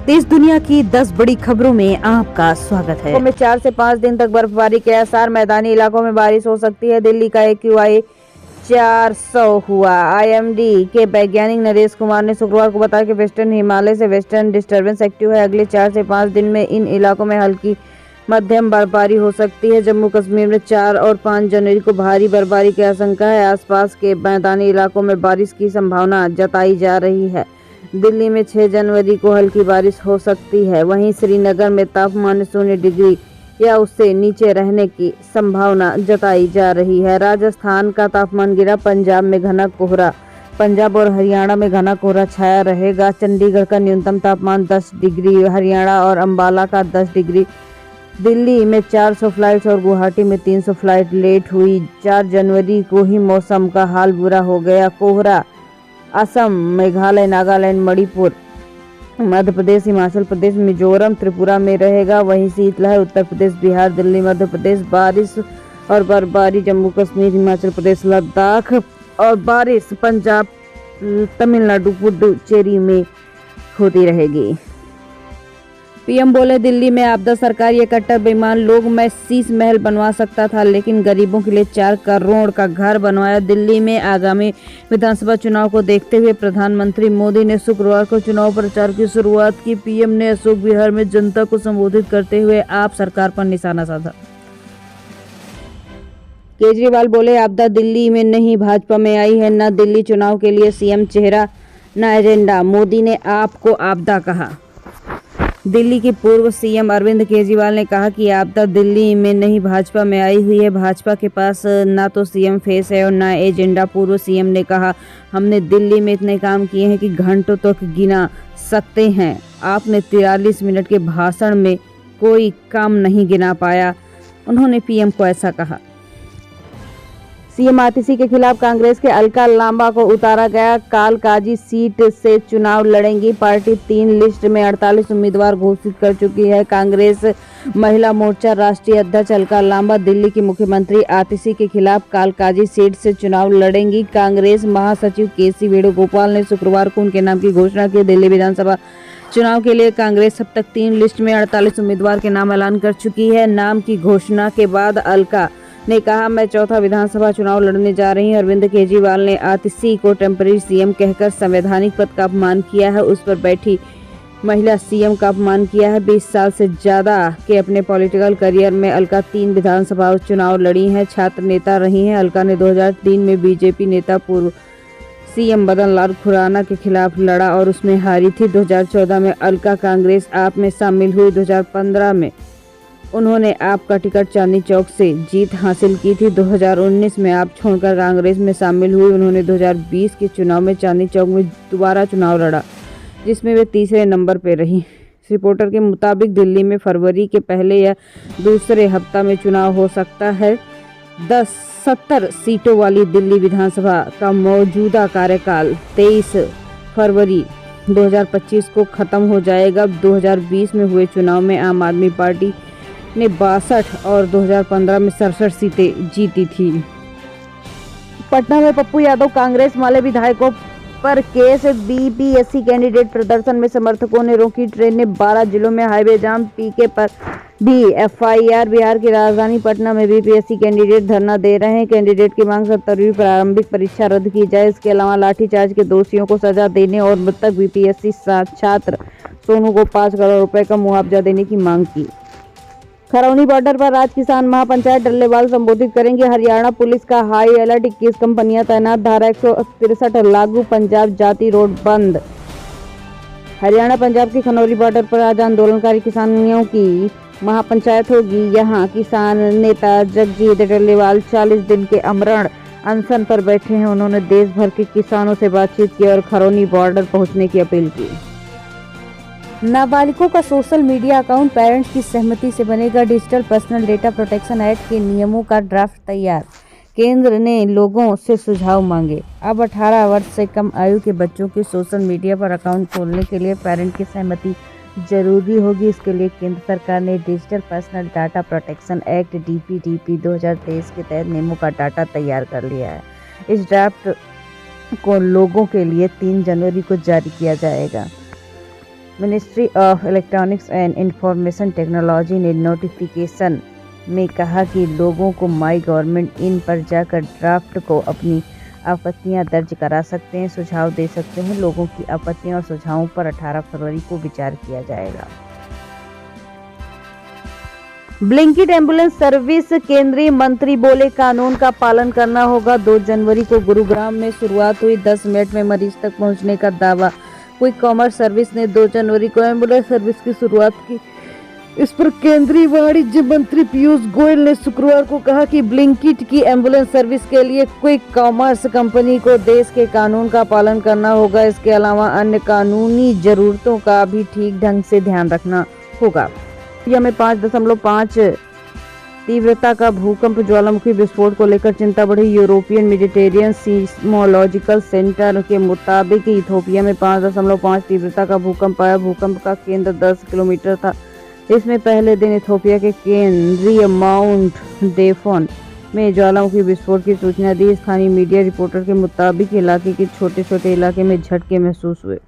देश दुनिया की 10 बड़ी खबरों में आपका स्वागत है। में 4 से 5 दिन तक बर्फबारी के आसार, मैदानी इलाकों में बारिश हो सकती है। दिल्ली का AQI 400 हुआ। IMD के वैज्ञानिक नरेश कुमार ने शुक्रवार को बताया कि वेस्टर्न हिमालय से वेस्टर्न डिस्टर्बेंस एक्टिव है। अगले 4 से 5 दिन में इन इलाकों में हल्की मध्यम बर्फबारी हो सकती है। जम्मू कश्मीर में 4 और 5 जनवरी को भारी बर्फबारी की आशंका है। आसपास के मैदानी इलाकों में बारिश की संभावना जताई जा रही है। दिल्ली में 6 जनवरी को हल्की बारिश हो सकती है। वहीं श्रीनगर में तापमान 0 डिग्री या उससे नीचे रहने की संभावना जताई जा रही है। राजस्थान का तापमान गिरा। पंजाब में घना कोहरा। पंजाब और हरियाणा में घना कोहरा छाया रहेगा। चंडीगढ़ का न्यूनतम तापमान 10 डिग्री, हरियाणा और अंबाला का 10 डिग्री। दिल्ली में 400 फ्लाइट्स और गुवाहाटी में 300 फ्लाइट लेट हुई। 4 जनवरी को ही मौसम का हाल बुरा हो गया। कोहरा असम, मेघालय, नागालैंड, मणिपुर, मध्य प्रदेश, हिमाचल प्रदेश, मिजोरम, त्रिपुरा में रहेगा। वहीं शीतलहर उत्तर प्रदेश, बिहार, दिल्ली, मध्य प्रदेश। बारिश और बर्फबारी जम्मू कश्मीर, हिमाचल प्रदेश, लद्दाख और बारिश पंजाब, तमिलनाडु, पुडुचेरी में होती रहेगी। PM बोले, दिल्ली में आपदा सरकार ये कट्टर बेईमान लोग। मैं शीश महल बनवा सकता था, लेकिन गरीबों के लिए 4 करोड़ का घर बनवाया। दिल्ली में आगामी विधानसभा चुनाव को देखते हुए प्रधानमंत्री मोदी ने शुक्रवार को चुनाव प्रचार की शुरुआत की। PM ने अशोक विहार में जनता को संबोधित करते हुए आप सरकार पर निशाना साधा। केजरीवाल बोले, आपदा दिल्ली में नहीं भाजपा में आई है। न दिल्ली चुनाव के लिए CM चेहरा, न एजेंडा। मोदी ने आपको आपदा कहा। दिल्ली के पूर्व CM अरविंद केजरीवाल ने कहा कि आपदा दिल्ली में नहीं भाजपा में आई हुई है। भाजपा के पास ना तो CM फेस है और ना एजेंडा। पूर्व CM ने कहा, हमने दिल्ली में इतने काम किए हैं कि घंटों तक गिना सकते हैं। आपने 43 मिनट के भाषण में कोई काम नहीं गिना पाया। उन्होंने PM को ऐसा कहा। CM आतिशी के खिलाफ कांग्रेस के अलका लांबा को उतारा गया। कालकाजी सीट से चुनाव लड़ेंगी पार्टी। 3 लिस्ट में 48 उम्मीदवार घोषित कर चुकी है। कांग्रेस महिला मोर्चा राष्ट्रीय अध्यक्ष अलका लांबा दिल्ली की मुख्यमंत्री आतिशी के खिलाफ कालकाजी सीट से चुनाव लड़ेंगी। कांग्रेस महासचिव KC वेणुगोपाल ने शुक्रवार को उनके नाम की घोषणा की। दिल्ली विधानसभा चुनाव के लिए कांग्रेस अब तक 3 लिस्ट में 48 उम्मीदवार के नाम ऐलान कर चुकी है। नाम की घोषणा के बाद अलका ने कहा, मैं चौथा विधानसभा चुनाव लड़ने जा रही हूं। अरविंद केजरीवाल ने आतिशी को टेम्पररी CM कहकर संवैधानिक पद का अपमान किया है। उस पर बैठी महिला CM का अपमान किया है। 20 साल से ज्यादा के अपने पॉलिटिकल करियर में अलका 3 विधानसभा चुनाव लड़ी हैं। छात्र नेता रही हैं। अलका ने 2003 में BJP नेता पूर्व CM मदन लाल खुराना के खिलाफ लड़ा और उसमें हारी थी। 2014 में अलका कांग्रेस आप में शामिल हुई। 2015 में उन्होंने आप का टिकट चांदनी चौक से जीत हासिल की थी। 2019 में आप छोड़कर कांग्रेस में शामिल हुई। उन्होंने 2020 के चुनाव में चांदनी चौक में दोबारा चुनाव लड़ा, जिसमें वे तीसरे नंबर पर रही। रिपोर्टर के मुताबिक दिल्ली में फरवरी के पहले या दूसरे हफ्ता में चुनाव हो सकता है। 70 सीटों वाली दिल्ली विधानसभा का मौजूदा कार्यकाल 23 फरवरी 2025 को खत्म हो जाएगा। 2020 में हुए चुनाव में आम आदमी पार्टी ने 62 और 2015 में 67 सीटें जीती थी। पटना में पप्पू यादव कांग्रेस वाले विधायकों पर केस। BPSC कैंडिडेट प्रदर्शन में समर्थकों ने रोकी ट्रेन ने 12 जिलों में हाईवे जाम। PK पर भी FIR। बिहार की राजधानी पटना में BPSC कैंडिडेट धरना दे रहे हैं। कैंडिडेट की मांग 70वीं प्रारंभिक परीक्षा रद्द की जाए। इसके अलावा लाठीचार्ज के दोषियों को सजा देने और मृतक BPSC छात्र सोनू को 5 करोड़ रुपए का मुआवजा देने की मांग की। खरौनी बॉर्डर पर आज किसान महापंचायत डल्लेवाल संबोधित करेंगे। हरियाणा पुलिस का हाई अलर्ट। 21 कंपनियां तैनात। धारा 163 लागू। पंजाब जाती रोड बंद। हरियाणा पंजाब की खनौरी बॉर्डर पर आज आंदोलनकारी किसानियों की महापंचायत होगी। यहां किसान नेता जगजीत डल्लेवाल 40 दिन के आमरण अनशन पर बैठे हैं। उन्होंने देश भर के किसानों से बातचीत की और खरौनी बॉर्डर पहुंचने की अपील की। नाबालिगों का सोशल मीडिया अकाउंट पेरेंट्स की सहमति से बनेगा। Digital personal data protection act के नियमों का ड्राफ्ट तैयार। केंद्र ने लोगों से सुझाव मांगे। अब 18 वर्ष से कम आयु के बच्चों के सोशल मीडिया पर अकाउंट खोलने के लिए पेरेंट की सहमति जरूरी होगी। इसके लिए केंद्र सरकार ने digital personal data protection act DPDP 2023 के तहत नियमों का डाटा तैयार कर लिया है। इस ड्राफ्ट को लोगों के लिए 3 जनवरी को जारी किया जाएगा। Ministry of electronics and information technology ने नोटिफिकेशन में कहा कि लोगों को माई गवर्नमेंट इन पर जाकर ड्राफ्ट को अपनी आपत्तियां दर्ज करा सकते हैं, सुझाव दे सकते हैं। लोगों की आपत्तियों और सुझावों पर 18 फरवरी को विचार किया जाएगा। ब्लिंकिट एम्बुलेंस सर्विस, केंद्रीय मंत्री बोले कानून का पालन करना होगा। 2 जनवरी को गुरुग्राम में शुरुआत हुई, 10 मिनट में मरीज तक पहुंचने का दावा। क्विक कॉमर्स सर्विस ने 2 जनवरी को एम्बुलेंस सर्विस की शुरुआत की। इस पर केंद्रीय वाणिज्य मंत्री पीयूष गोयल ने शुक्रवार को कहा कि ब्लिंकिट की एम्बुलेंस सर्विस के लिए क्विक कॉमर्स कंपनी को देश के कानून का पालन करना होगा। इसके अलावा अन्य कानूनी जरूरतों का भी ठीक ढंग से ध्यान रखना होगा। इंडिया में 5.5 तीव्रता का भूकंप, ज्वालामुखी विस्फोट को लेकर चिंता बढ़ी। यूरोपियन मेडिटेरियन सीस्मोलॉजिकल सेंटर के मुताबिक इथियोपिया में 5.5 तीव्रता का भूकंप आया। भूकंप का केंद्र 10 किलोमीटर था। इसमें पहले दिन इथियोपिया के केंद्रीय माउंट डेफोन में ज्वालामुखी विस्फोट की सूचना दी। स्थानीय मीडिया रिपोर्टर के मुताबिक इलाके के छोटे छोटे इलाके में झटके महसूस हुए।